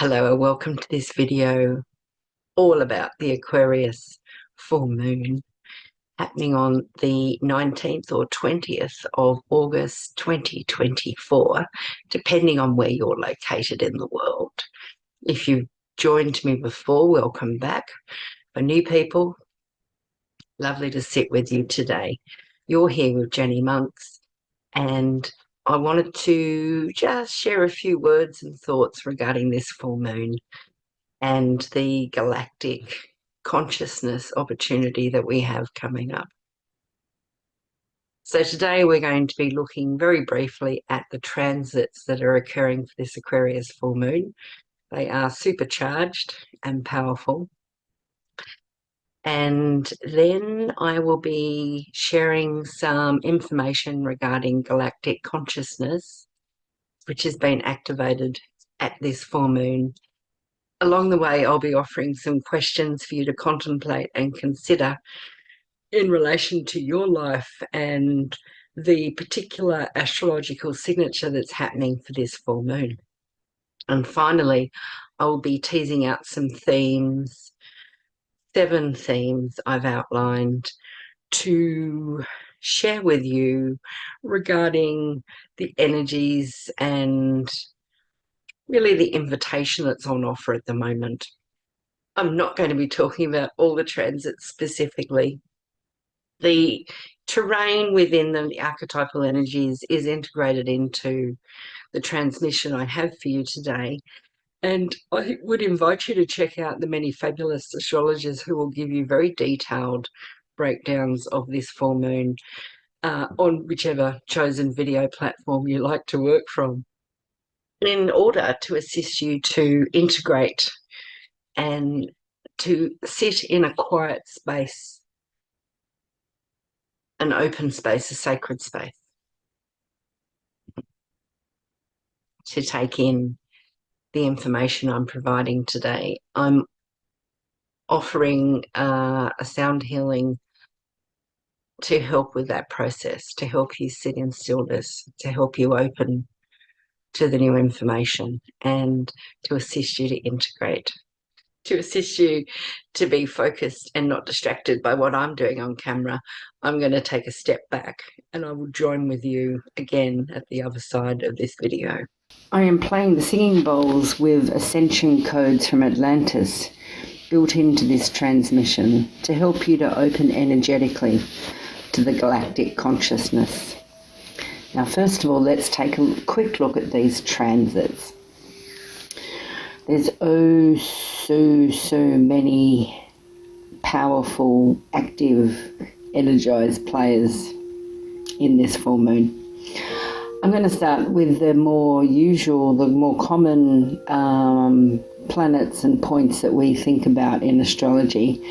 Hello and welcome to this video all about the Aquarius full moon happening on the 19th or 20th of August 2024, depending on where you're located in the world. If you've joined me before, welcome back. For new people, lovely to sit with you today. You're here with Jenny Monks, and I wanted to just share a few words and thoughts regarding this full moon and the galactic consciousness opportunity that we have coming up. So today we're going to be looking very briefly at the transits that are occurring for this Aquarius full moon. They are supercharged and powerful. And then I will be sharing some information regarding galactic consciousness, which has been activated at this full moon. Along the way, I'll be offering some questions for you to contemplate and consider in relation to your life and the particular astrological signature that's happening for this full moon. And finally, I'll be teasing out some themes, 7 themes I've outlined to share with you regarding the energies and really the invitation that's on offer at the moment. I'm not going to be talking about all the transits specifically. The terrain within the archetypal energies is integrated into the transmission I have for you today. And I would invite you to check out the many fabulous astrologers who will give you very detailed breakdowns of this full moon on whichever chosen video platform you like to work from, in order to assist you to integrate and to sit in a quiet space, an open space, a sacred space, to take in the information I'm providing today. I'm offering a sound healing to help with that process, to help you sit in stillness, to help you open to the new information, and to assist you to integrate, to assist you to be focused and not distracted by what I'm doing on camera. I'm going to take a step back and I will join with you again at the other side of this video. I am playing the singing bowls with Ascension Codes from Atlantis built into this transmission to help you to open energetically to the galactic consciousness. Now, first of all, let's take a quick look at these transits. There's so many powerful, active, energized players in this full moon. I'm going to start with the more usual, the more common planets and points that we think about in astrology,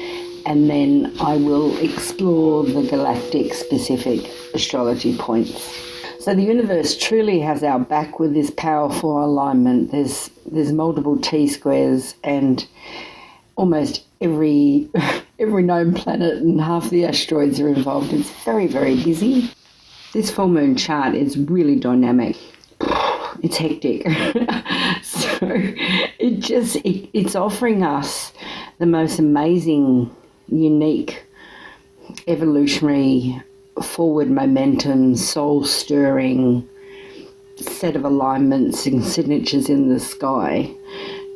and then I will explore the galactic specific astrology points. So the universe truly has our back with this powerful alignment. There's multiple T-squares and almost every known planet and half the asteroids are involved. It's very, very busy. This full moon chart is really dynamic. It's hectic. So it's offering us the most amazing, unique, evolutionary, forward momentum, soul-stirring set of alignments and signatures in the sky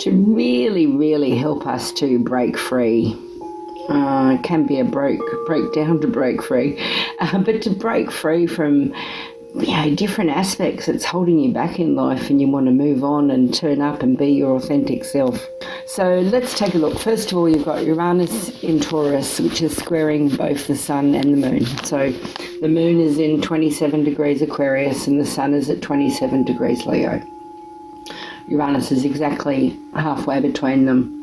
to really, really help us to break free. It can be a breakdown to break free, but to break free from different aspects that's holding you back in life, and you want to move on and turn up and be your authentic self. So let's take a look. First of all, you've got Uranus in Taurus, which is squaring both the sun and the moon. So the moon is in 27 degrees Aquarius and the sun is at 27 degrees Leo. Uranus is exactly halfway between them,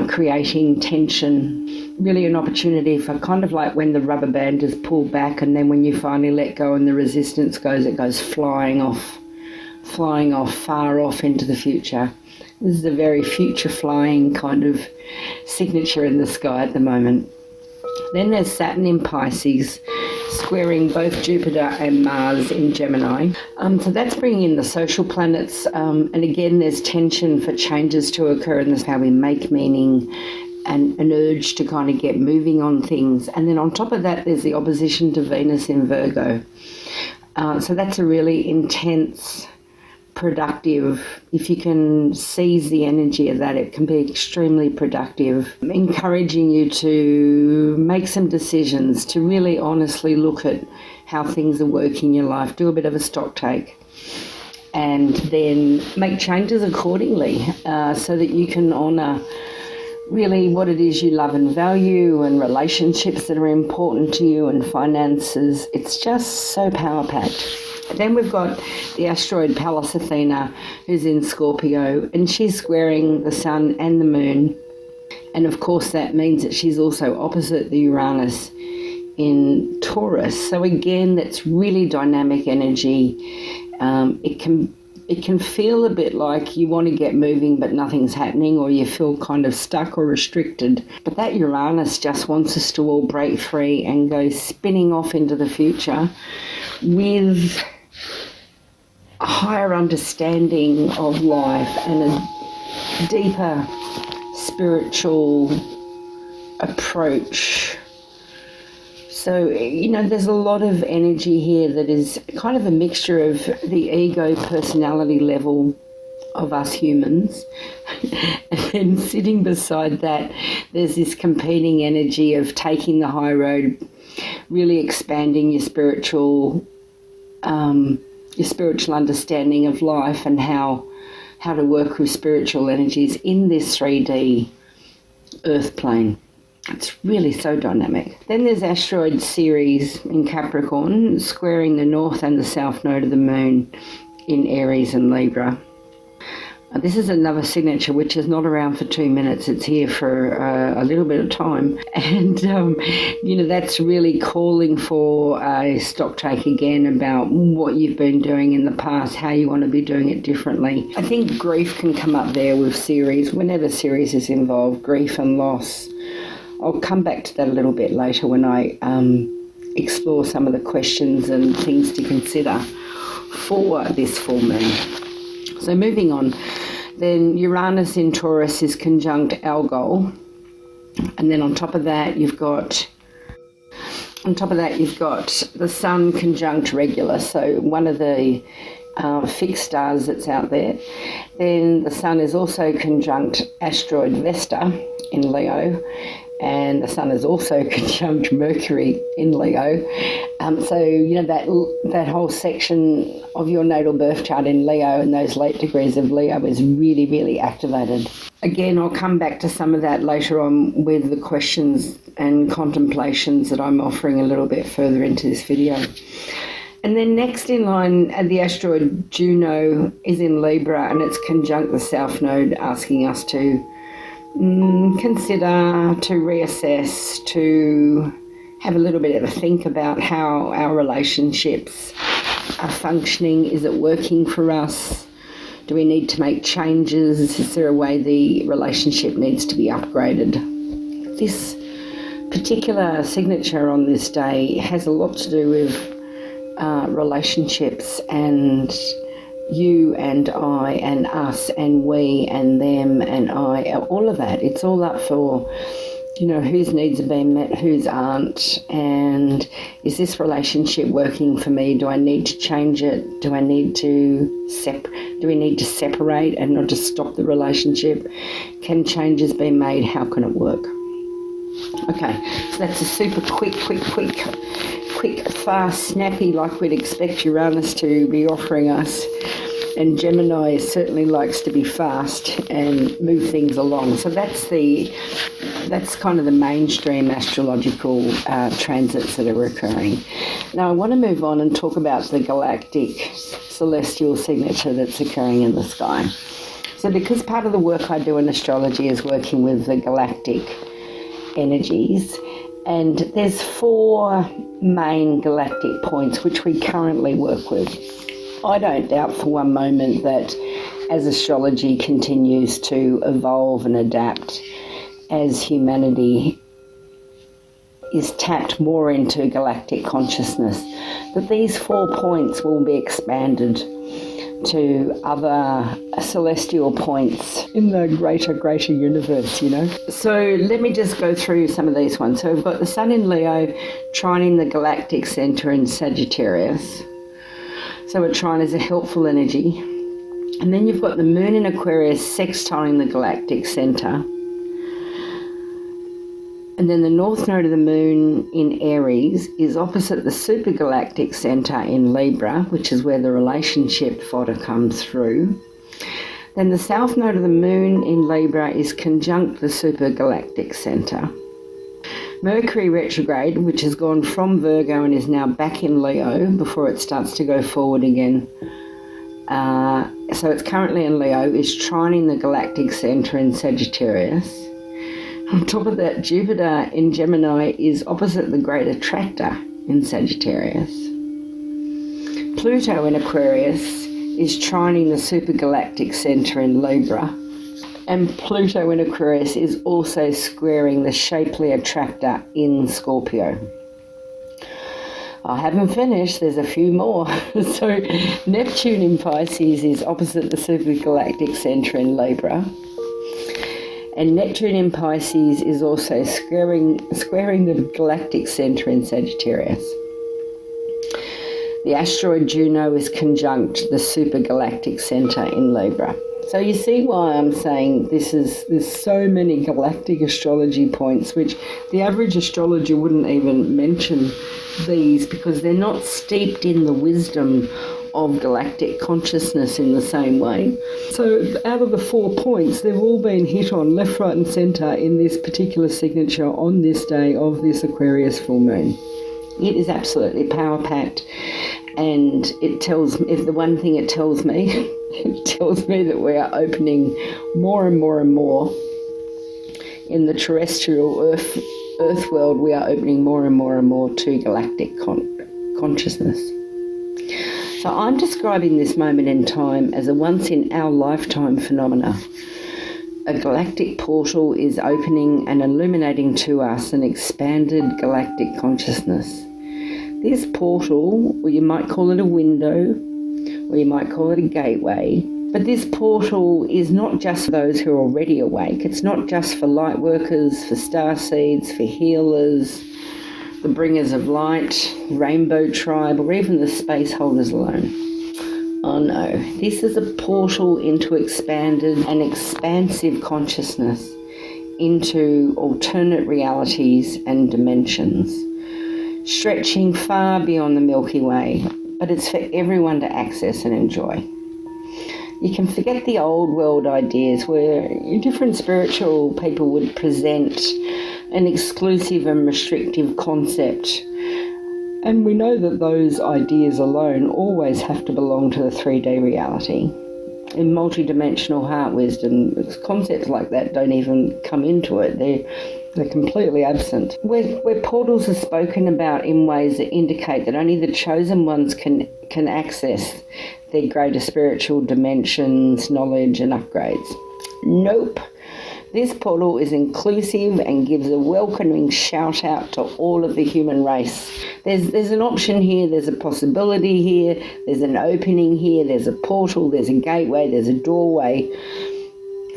creating tension. Really an opportunity for kind of like when the rubber band is pulled back, and then when you finally let go and the resistance goes, it goes flying off far off into the future. This is a very future flying kind of signature in the sky at the moment. Then there's Saturn in Pisces, squaring both Jupiter and Mars in Gemini. So that's bringing in the social planets. And again, there's tension for changes to occur in this, how we make meaning, and an urge to kind of get moving on things. And then on top of that, there's the opposition to Venus in Virgo. So that's a really intense, productive, if you can seize the energy of that, it can be extremely productive, encouraging you to make some decisions, to really honestly look at how things are working in your life, do a bit of a stock take, and then make changes accordingly, so that you can honour really what it is you love and value, and relationships that are important to you, and finances. It's just so power-packed. Then we've got the asteroid Pallas Athena, who's in Scorpio, and she's squaring the Sun and the Moon. And of course that means that she's also opposite the Uranus in Taurus. So again, that's really dynamic energy. It can feel a bit like you want to get moving but nothing's happening, or you feel kind of stuck or restricted. But that Uranus just wants us to all break free and go spinning off into the future with a higher understanding of life and a deeper spiritual approach. So, there's a lot of energy here that is kind of a mixture of the ego personality level of us humans. And then sitting beside that, there's this competing energy of taking the high road, really expanding your spiritual understanding of life, and how to work with spiritual energies in this 3D earth plane. It's really so dynamic. Then there's asteroid Ceres in Capricorn, squaring the north and the south node of the moon in Aries and Libra. This is another signature which is not around for 2 minutes. It's here for a little bit of time. And, that's really calling for a stock take again about what you've been doing in the past, how you want to be doing it differently. I think grief can come up there with Ceres. Whenever Ceres is involved, grief and loss. I'll come back to that a little bit later when I explore some of the questions and things to consider for this full moon. So moving on, then Uranus in Taurus is conjunct Algol, and then on top of that you've got the Sun conjunct Regulus, so one of the fixed stars that's out there. Then the Sun is also conjunct asteroid Vesta in Leo, and the Sun is also conjunct Mercury in Leo. So, that whole section of your natal birth chart in Leo and those late degrees of Leo is really, really activated. Again, I'll come back to some of that later on with the questions and contemplations that I'm offering a little bit further into this video. And then next in line, the asteroid Juno is in Libra, and it's conjunct the South Node, asking us to consider, to reassess, to have a little bit of a think about how our relationships are functioning. Is it working for us? Do we need to make changes? Is there a way the relationship needs to be upgraded? This particular signature on this day has a lot to do with relationships, and you and I and us and we and them and I, all of that. It's all up for, whose needs are being met, whose aren't, and is this relationship working for me? Do I need to change it? Do we need to separate and not just stop the relationship? Can changes be made? How can it work? Okay, so that's a super quick, fast, snappy, like we'd expect Uranus to be offering us. And Gemini certainly likes to be fast and move things along. So that's kind of the mainstream astrological transits that are occurring. Now I want to move on and talk about the galactic celestial signature that's occurring in the sky. So because part of the work I do in astrology is working with the galactic energies, and there's 4 main galactic points which we currently work with. I don't doubt for one moment that as astrology continues to evolve and adapt, as humanity is tapped more into galactic consciousness, that these 4 points will be expanded to other celestial points in the greater universe, you know. So let me just go through some of these ones. So we've got the Sun in Leo trining the galactic centre in Sagittarius. So a trine is a helpful energy. And then you've got the Moon in Aquarius sextiling the galactic centre. And then the North Node of the Moon in Aries is opposite the supergalactic centre in Libra, which is where the relationship fodder comes through. Then the South Node of the Moon in Libra is conjunct the supergalactic centre. Mercury retrograde, which has gone from Virgo and is now back in Leo before it starts to go forward again. So it's currently in Leo, is trining the galactic centre in Sagittarius. On top of that, Jupiter in Gemini is opposite the great attractor in Sagittarius. Pluto in Aquarius is trining the supergalactic centre in Libra. And Pluto in Aquarius is also squaring the shapely attractor in Scorpio. I haven't finished, there's a few more. So Neptune in Pisces is opposite the supergalactic centre in Libra. And Neptune in Pisces is also squaring the galactic centre in Sagittarius. The asteroid Juno is conjunct the supergalactic centre in Libra. So you see why I'm saying there's so many galactic astrology points, which the average astrologer wouldn't even mention these because they're not steeped in the wisdom of galactic consciousness in the same way. So out of the 4 points, they've all been hit on left, right and centre in this particular signature on this day of this Aquarius full moon. It is absolutely power-packed, and it tells, if the one thing it tells me, it tells me that we are opening more and more and more in the terrestrial Earth world. We are opening more and more and more to galactic consciousness. So I'm describing this moment in time as a once-in-our-lifetime phenomena. A galactic portal is opening and illuminating to us an expanded galactic consciousness. This portal, or you might call it a window, or you might call it a gateway, but this portal is not just for those who are already awake. It's not just for light workers, for starseeds, for healers, the bringers of light, rainbow tribe, or even the space holders alone. Oh no, this is a portal into expanded and expansive consciousness, into alternate realities and dimensions, stretching far beyond the Milky Way, but it's for everyone to access and enjoy. You can forget the old world ideas where different spiritual people would present an exclusive and restrictive concept. And we know that those ideas alone always have to belong to the 3D reality. In multidimensional heart wisdom, concepts like that don't even come into it. They're completely absent. Where portals are spoken about in ways that indicate that only the chosen ones can access their greater spiritual dimensions, knowledge and upgrades. Nope. This portal is inclusive and gives a welcoming shout out to all of the human race. There's an option here, there's a possibility here, there's an opening here, there's a portal, there's a gateway, there's a doorway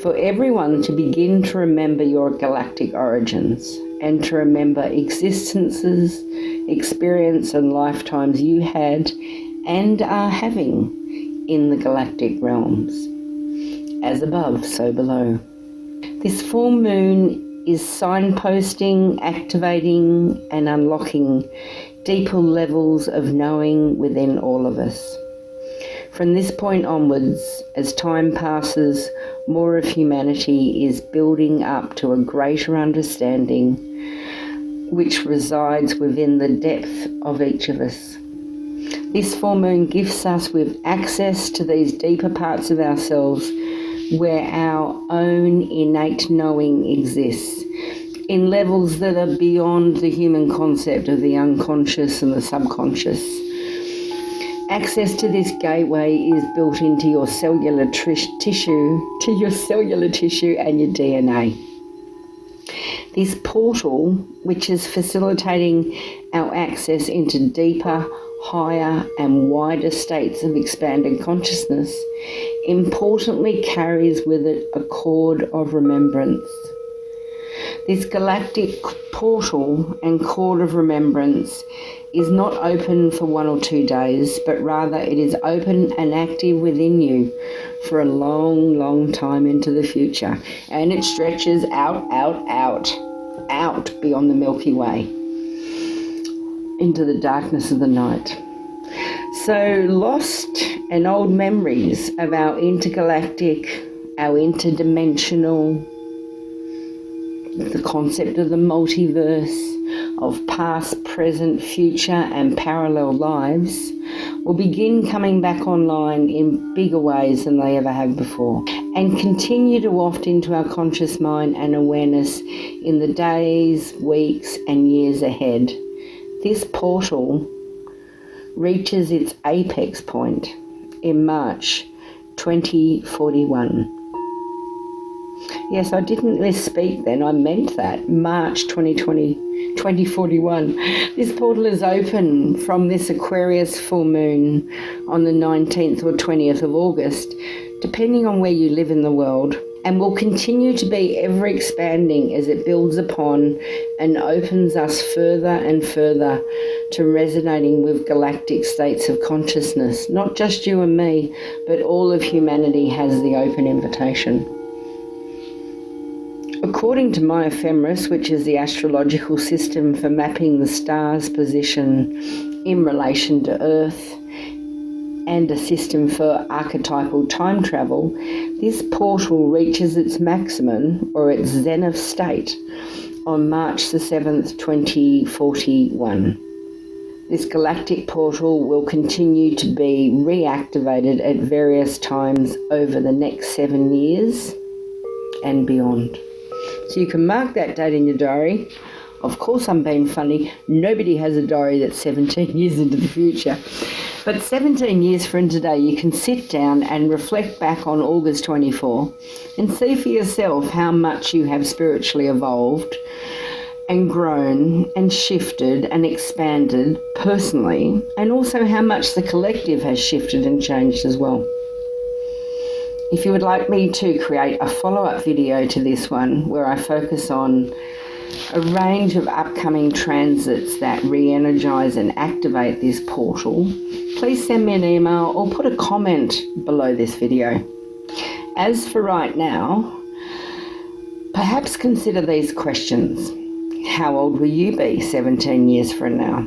for everyone to begin to remember your galactic origins and to remember existences, experience and lifetimes you had and are having in the galactic realms. As above, so below. This full moon is signposting, activating and unlocking deeper levels of knowing within all of us. From this point onwards, as time passes, more of humanity is building up to a greater understanding which resides within the depth of each of us. This full moon gifts us with access to these deeper parts of ourselves where our own innate knowing exists in levels that are beyond the human concept of the unconscious and the subconscious. Access to this gateway is built into your cellular tissue and your DNA. This portal, which is facilitating our access into deeper, higher and wider states of expanded consciousness, importantly carries with it a cord of remembrance. This galactic portal and cord of remembrance is not open for 1 or 2 days, but rather it is open and active within you for a long, long time into the future. And it stretches out beyond the Milky Way into the darkness of the night. So lost and old memories of our intergalactic, our interdimensional, the concept of the multiverse, of past, present, future and parallel lives will begin coming back online in bigger ways than they ever have before, and continue to waft into our conscious mind and awareness in the days, weeks and years ahead. This portal reaches its apex point in March 2041. Yes, I didn't misspeak then, I meant that. March 2041. This portal is open from this Aquarius full moon on the 19th or 20th of August, depending on where you live in the world, and will continue to be ever expanding as it builds upon and opens us further and further to resonating with galactic states of consciousness. Not just you and me, but all of humanity has the open invitation. According to my ephemeris, which is the astrological system for mapping the stars' position in relation to Earth, and a system for archetypal time travel, this portal reaches its maximum or its zenith state on March the 7th, 2041. This galactic portal will continue to be reactivated at various times over the next 7 years and beyond. So you can mark that date in your diary. Of course I'm being funny. Nobody has a diary that's 17 years into the future. But 17 years from today, you can sit down and reflect back on August 24 and see for yourself how much you have spiritually evolved and grown and shifted and expanded personally, and also how much the collective has shifted and changed as well. If you would like me to create a follow-up video to this one where I focus on a range of upcoming transits that re-energize and activate this portal, please send me an email or put a comment below this video. As for right now, perhaps consider these questions. How old will you be 17 years from now?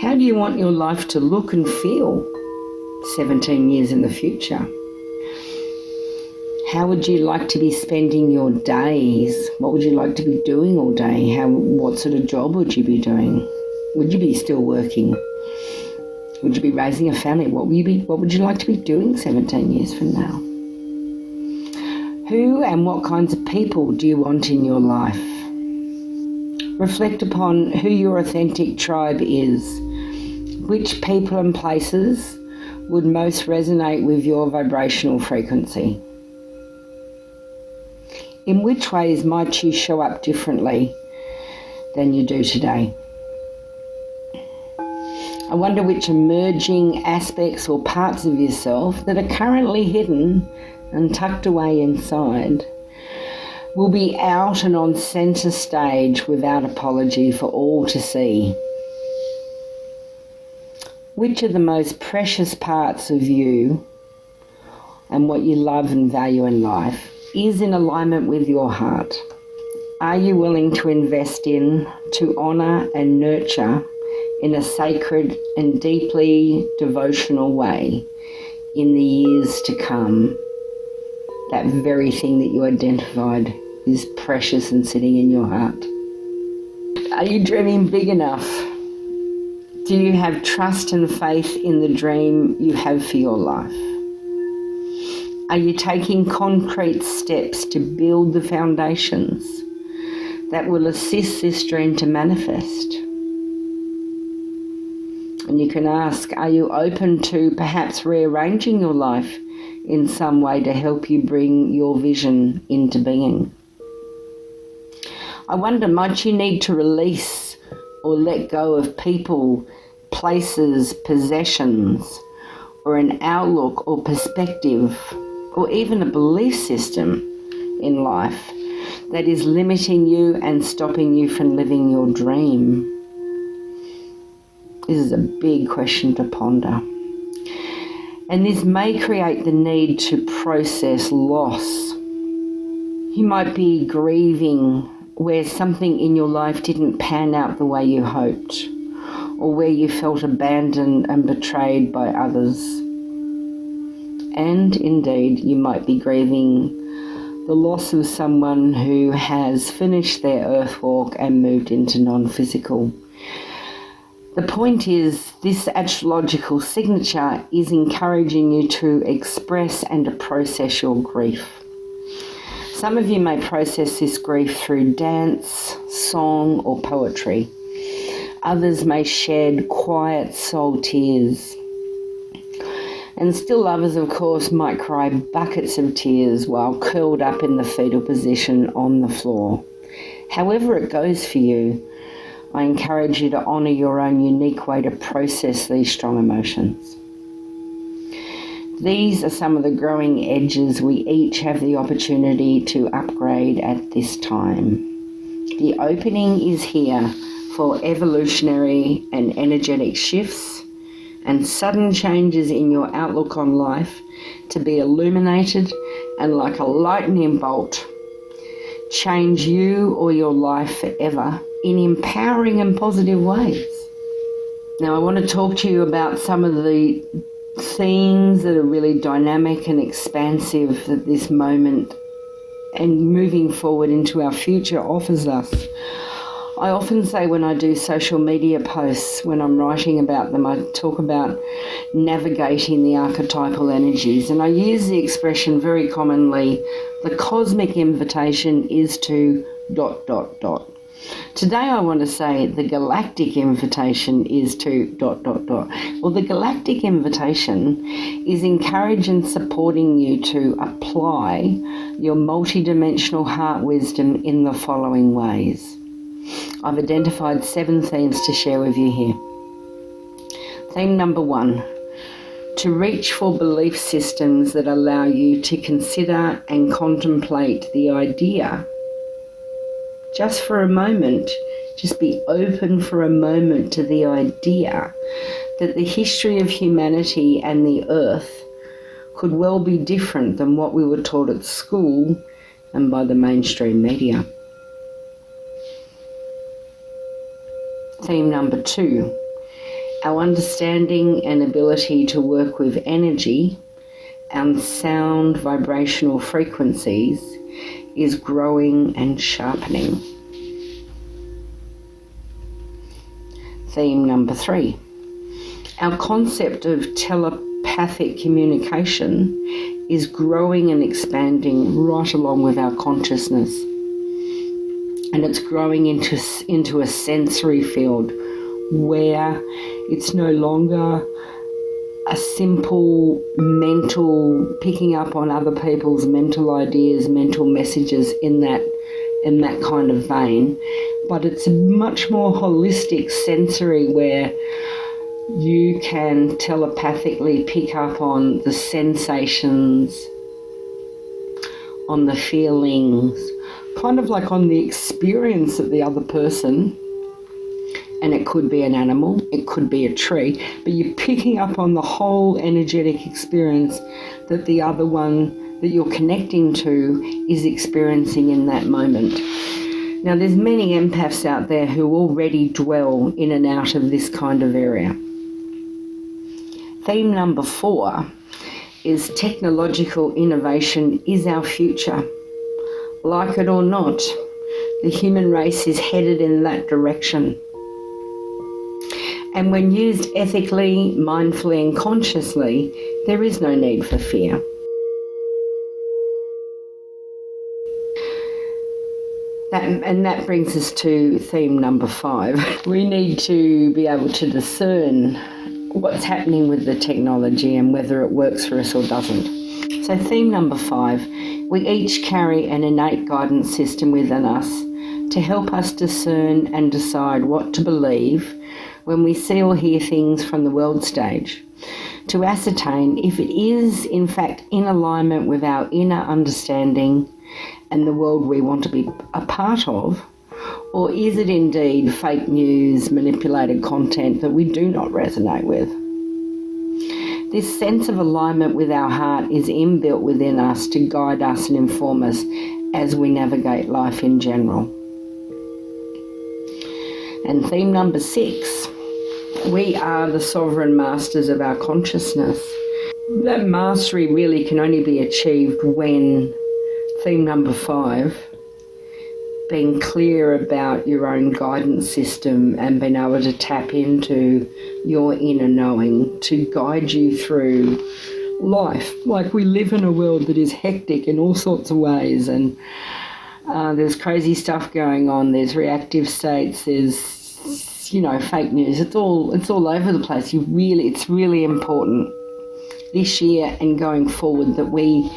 How do you want your life to look and feel 17 years in the future? How would you like to be spending your days? What would you like to be doing all day? What sort of job would you be doing? Would you be still working? Would you be raising a family? What would you like to be doing 17 years from now? Who and what kinds of people do you want in your life? Reflect upon who your authentic tribe is. Which people and places would most resonate with your vibrational frequency? In which ways might you show up differently than you do today? I wonder which emerging aspects or parts of yourself that are currently hidden and tucked away inside will be out and on centre stage without apology for all to see. Which are the most precious parts of you and what you love and value in life is in alignment with your heart? Are you willing to invest in, to honour and nurture in a sacred and deeply devotional way in the years to come that very thing that you identified is precious and sitting in your heart? Are you dreaming big enough? Do you have trust and faith in the dream you have for your life? Are you taking concrete steps to build the foundations that will assist this dream to manifest? And you can ask, are you open to perhaps rearranging your life in some way to help you bring your vision into being? I wonder, might you need to release or let go of people, places, possessions, or an outlook or perspective, or even a belief system in life that is limiting you and stopping you from living your dream? This is a big question to ponder. And this may create the need to process loss. You might be grieving where something in your life didn't pan out the way you hoped, or where you felt abandoned and betrayed by others. And indeed, you might be grieving the loss of someone who has finished their earth walk and moved into non-physical. The point is, this astrological signature is encouraging you to express and to process your grief. Some of you may process this grief through dance, song, or poetry. Others may shed quiet soul tears. And still others, of course, might cry buckets of tears while curled up in the fetal position on the floor. However it goes for you, I encourage you to honour your own unique way to process these strong emotions. These are some of the growing edges we each have the opportunity to upgrade at this time. The opening is here for evolutionary and energetic shifts and sudden changes in your outlook on life to be illuminated and, like a lightning bolt, change you or your life forever in empowering and positive ways. Now, I want to talk to you about some of the themes that are really dynamic and expansive that this moment and moving forward into our future offers us. I often say when I do social media posts, when I'm writing about them, I talk about navigating the archetypal energies, and I use the expression very commonly, the cosmic invitation is to ... Today I want to say the galactic invitation is to ... Well, the galactic invitation is encouraging and supporting you to apply your multidimensional heart wisdom in the following ways. I've identified 7 themes to share with you here. Theme number 1, to reach for belief systems that allow you to consider and contemplate the idea. Just for a moment, just be open for a moment to the idea that the history of humanity and the earth could well be different than what we were taught at school and by the mainstream media. Theme number 2, our understanding and ability to work with energy and sound vibrational frequencies is growing and sharpening. Theme number 3, our concept of telepathic communication is growing and expanding right along with our consciousness. And it's growing into a sensory field where it's no longer a simple mental picking up on other people's mental ideas, mental messages in that kind of vein, but it's a much more holistic sensory where you can telepathically pick up on the sensations, on the feelings, kind of like on the experience of the other person. And it could be an animal, it could be a tree, but you're picking up on the whole energetic experience that the other one that you're connecting to is experiencing in that moment. Now, there's many empaths out there who already dwell in and out of this kind of area. Theme number 4 is technological innovation is our future. Like it or not, the human race is headed in that direction. And when used ethically, mindfully and consciously, there is no need for fear. That brings us to theme number 5. We need to be able to discern what's happening with the technology and whether it works for us or doesn't. So theme number 5, we each carry an innate guidance system within us to help us discern and decide what to believe when we see or hear things from the world stage, to ascertain if it is in fact in alignment with our inner understanding and the world we want to be a part of, or is it indeed fake news, manipulated content that we do not resonate with? This sense of alignment with our heart is inbuilt within us to guide us and inform us as we navigate life in general. And theme number 6, we are the sovereign masters of our consciousness. That mastery really can only be achieved when theme number 5, being clear about your own guidance system and being able to tap into your inner knowing to guide you through life. Like, we live in a world that is hectic in all sorts of ways, and there's crazy stuff going on, there's reactive states, there's fake news, it's all over the place. It's really important this year and going forward that we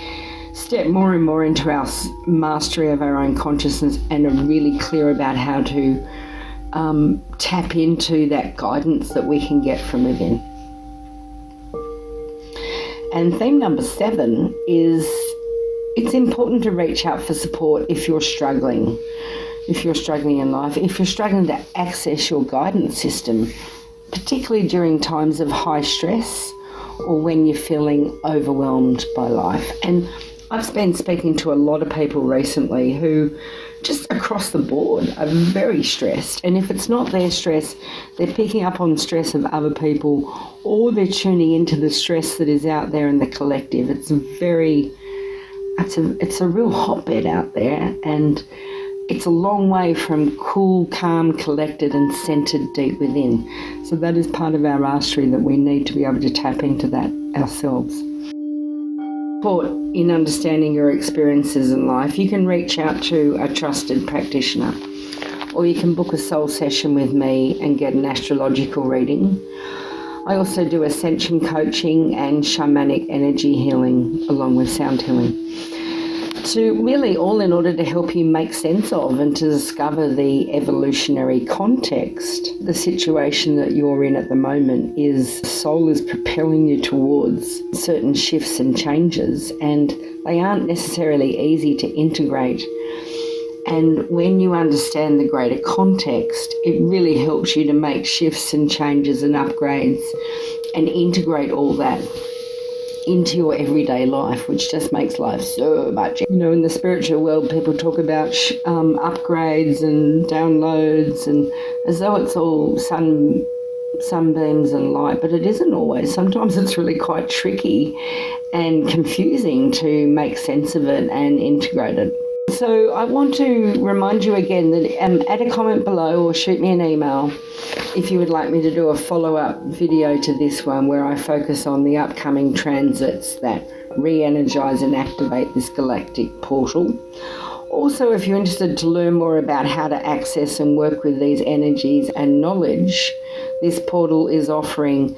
step more and more into our mastery of our own consciousness and are really clear about how to tap into that guidance that we can get from within. And theme number 7 is, it's important to reach out for support if you're struggling. If you're struggling in life, if you're struggling to access your guidance system, particularly during times of high stress or when you're feeling overwhelmed by life. And I've been speaking to a lot of people recently who just across the board are very stressed. And if it's not their stress, they're picking up on stress of other people, or they're tuning into the stress that is out there in the collective. It's a real hotbed out there, and it's a long way from cool, calm, collected and centered deep within. So that is part of our mastery, that we need to be able to tap into that ourselves. Support in understanding your experiences in life, you can reach out to a trusted practitioner, or you can book a soul session with me and get an astrological reading. I also do ascension coaching and shamanic energy healing along with sound healing. To really all in order to help you make sense of and to discover the evolutionary context. The situation that you're in at the moment is soul is propelling you towards certain shifts and changes, and they aren't necessarily easy to integrate. And when you understand the greater context, it really helps you to make shifts and changes and upgrades and integrate all that into your everyday life, which just makes life so much. In the spiritual world, people talk about upgrades and downloads, and as though it's all sunbeams and light, but it isn't always. Sometimes it's really quite tricky and confusing to make sense of it and integrate it. So I want to remind you again that add a comment below or shoot me an email if you would like me to do a follow-up video to this one, where I focus on the upcoming transits that re-energize and activate this galactic portal. Also, if you're interested to learn more about how to access and work with these energies and knowledge this portal is offering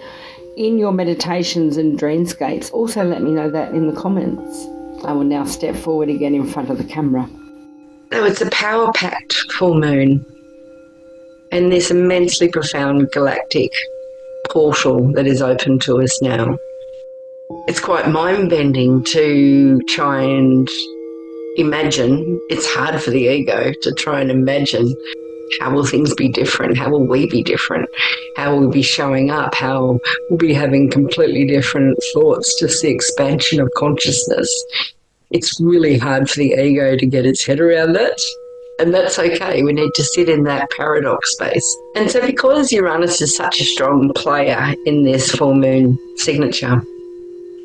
in your meditations and dreamscapes, also let me know that in the comments. I will now step forward again in front of the camera. So it's a power-packed full moon, and this immensely profound galactic portal that is open to us now. It's quite mind-bending to try and imagine. It's hard for the ego to try and imagine, how will things be different? How will we be different? How will we be showing up? How we'll be having completely different thoughts, just the expansion of consciousness. It's really hard for the ego to get its head around that. And that's okay. We need to sit in that paradox space. And so because Uranus is such a strong player in this full moon signature,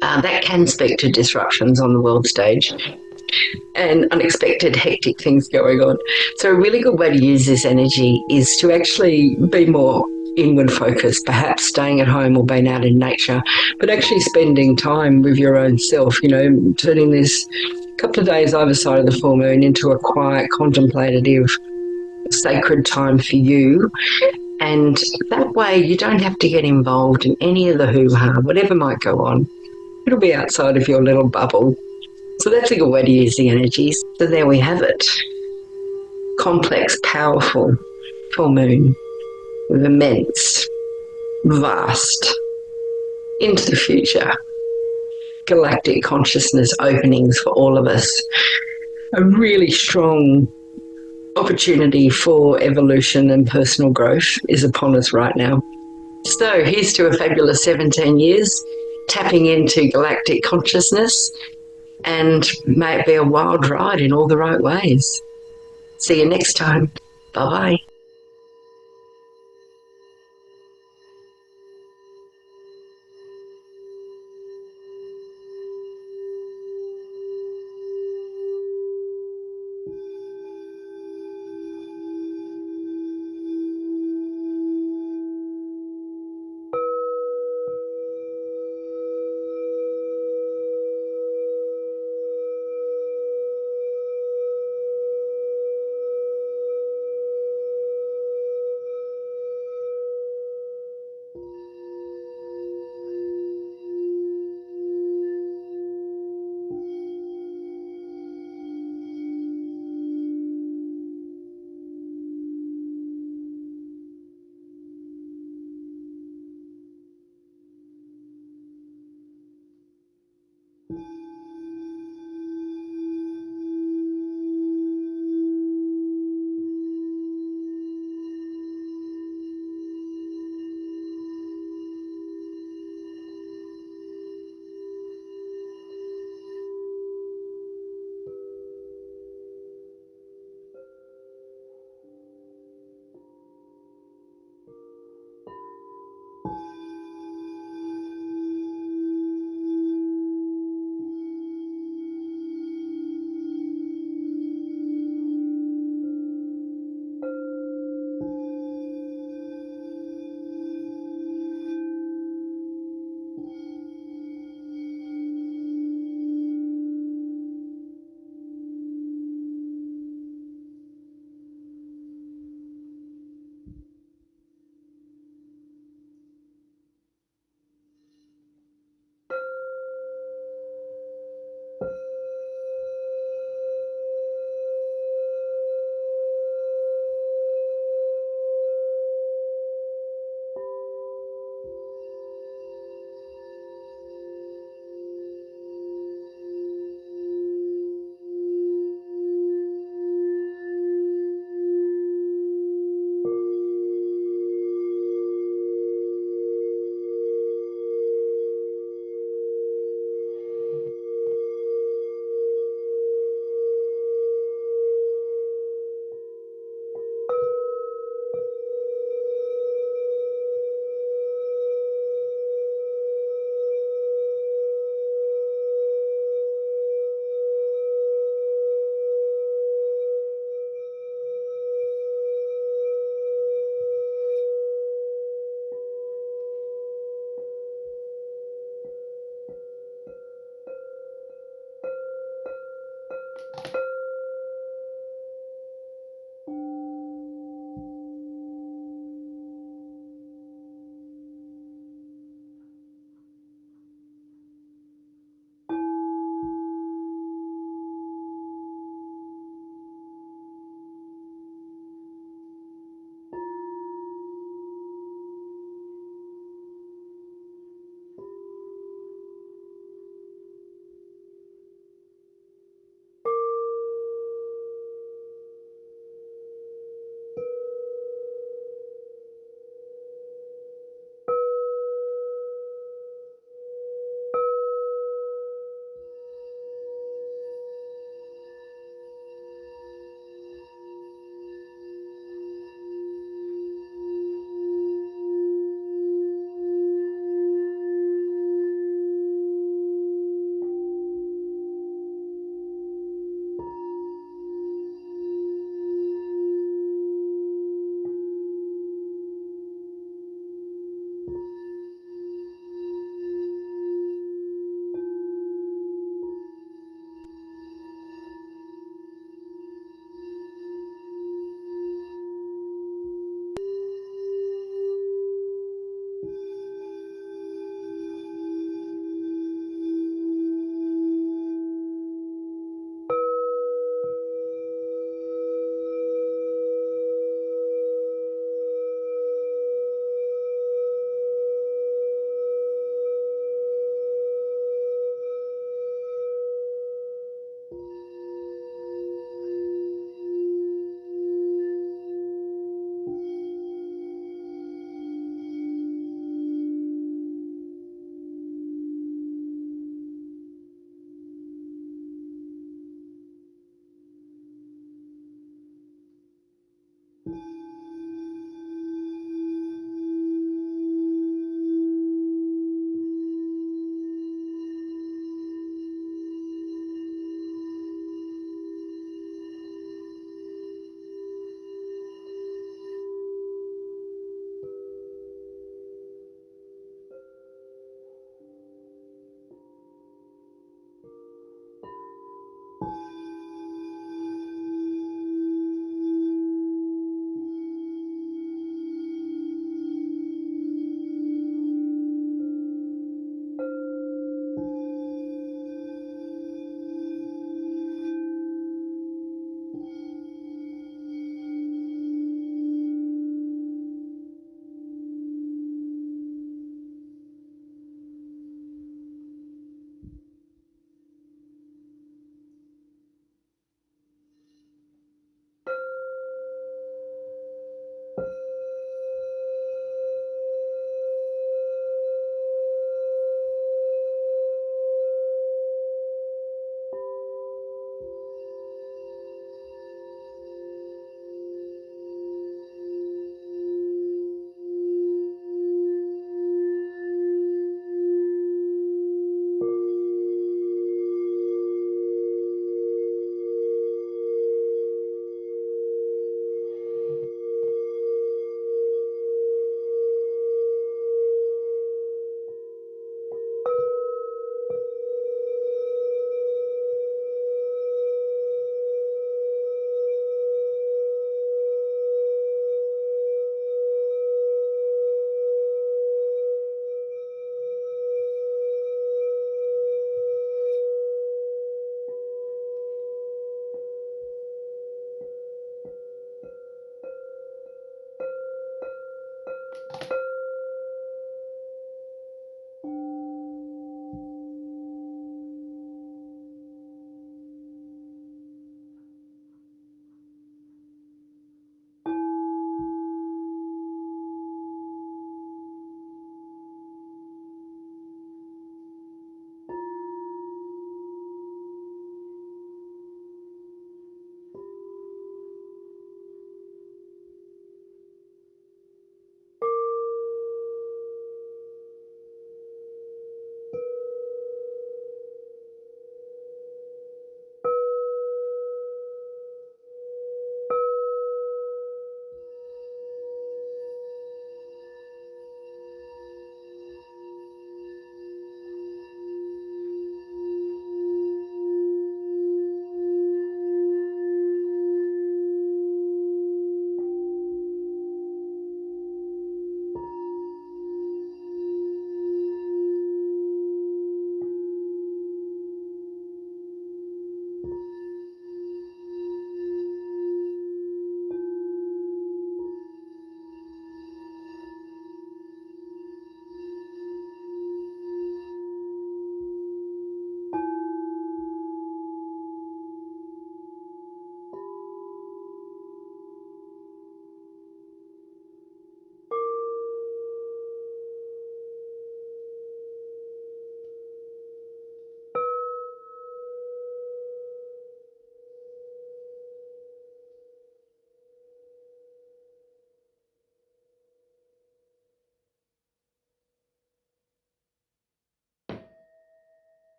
that can speak to disruptions on the world stage and unexpected hectic things going on. So a really good way to use this energy is to actually be more inward focused, perhaps staying at home or being out in nature, but actually spending time with your own self, turning this couple of days either side of the full moon into a quiet, contemplative, sacred time for you. And that way you don't have to get involved in any of the hoo-ha, whatever might go on. It'll be outside of your little bubble. So that's a good way to use the energies. So there we have it. complex, powerful full moon with immense, vast, into the future, galactic consciousness openings for all of us. A really strong opportunity for evolution and personal growth is upon us right now. So here's to a fabulous 17 years, tapping into galactic consciousness, and may it be a wild ride in all the right ways. See you next time. Bye-bye.